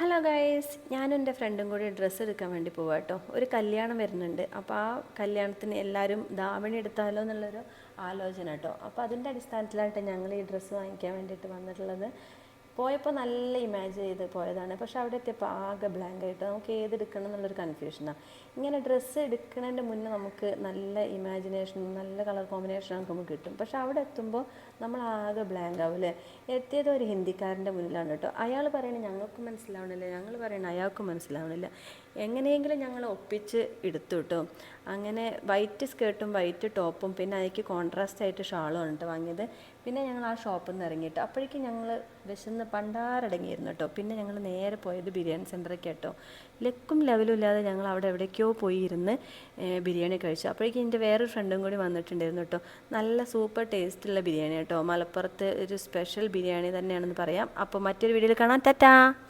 Hello guys, ഞാനും എൻ്റെ ഫ്രണ്ടും കൂടി ഡ്രസ്സ് എടുക്കാൻ വേണ്ടി പോവാം കേട്ടോ. ഒരു കല്യാണം വരുന്നുണ്ട്. അപ്പോൾ ആ കല്യാണത്തിന് എല്ലാവരും ധാവണി എടുത്താലോ എന്നുള്ളൊരു ആലോചന കേട്ടോ. അപ്പോൾ അതിൻ്റെ അടിസ്ഥാനത്തിലായിട്ട് ഞങ്ങൾ ഈ ഡ്രസ്സ് വാങ്ങിക്കാൻ വേണ്ടിയിട്ട് വന്നിട്ടുള്ളത്. പോയപ്പോൾ നല്ല ഇമാജിൻ ചെയ്ത് പോയതാണ്, പക്ഷെ അവിടെ എത്തിയപ്പോൾ ആകെ ബ്ലാങ്ക് ആയിട്ട് നമുക്ക് ഏതെടുക്കണം എന്നുള്ളൊരു കൺഫ്യൂഷനാണ്. ഇങ്ങനെ ഡ്രസ്സ് എടുക്കുന്നതിൻ്റെ മുന്നേ നമുക്ക് നല്ല ഇമാജിനേഷനും നല്ല കളർ കോമ്പിനേഷനൊക്കെ നമുക്ക് കിട്ടും. പക്ഷെ അവിടെ എത്തുമ്പോൾ നമ്മൾ ആകെ ബ്ലാങ്ക് ആവും അല്ലേ. എത്തിയത് ഒരു ഹിന്ദിക്കാരൻ്റെ മുന്നിലാണ് കേട്ടോ. അയാൾ പറയണത് ഞങ്ങൾക്ക് മനസ്സിലാവണില്ല, ഞങ്ങൾ പറയണത് അയാൾക്ക് മനസ്സിലാവണില്ല. എങ്ങനെയെങ്കിലും ഞങ്ങൾ ഒപ്പിച്ച് എടുത്തു കേട്ടോ. അങ്ങനെ വൈറ്റ് സ്കേർട്ടും വൈറ്റ് ടോപ്പും പിന്നെ അതിലേക്ക് കോൺട്രാസ്റ്റ് ആയിട്ട് ഷാളും ആണ് കേട്ടോ വാങ്ങിയത്. പിന്നെ ഞങ്ങൾ ആ ഷോപ്പിൽ നിന്ന് ഇറങ്ങിയിട്ട് അപ്പോഴേക്കും ഞങ്ങൾ വിശന്ന് പണ്ടാരടങ്ങിയിരുന്നു കേട്ടോ. പിന്നെ ഞങ്ങൾ നേരെ പോയത് ബിരിയാണി സെൻ്ററിലേക്ക് കേട്ടോ. ലെക്കും ലെവലും ഇല്ലാതെ ഞങ്ങൾ അവിടെ എവിടേക്കോ പോയി ഇരുന്ന് ബിരിയാണി കഴിച്ചു. അപ്പോഴേക്കും എൻ്റെ വേറൊരു ഫ്രണ്ടും കൂടി വന്നിട്ടുണ്ടായിരുന്നു കേട്ടോ. നല്ല സൂപ്പർ ടേസ്റ്റുള്ള ബിരിയാണി കേട്ടോ. മലപ്പുറത്ത് ഒരു സ്പെഷ്യൽ ബിരിയാണി തന്നെയാണെന്ന് പറയാം. അപ്പോൾ മറ്റൊരു വീഡിയോയിൽ കാണാം. ടാറ്റാ.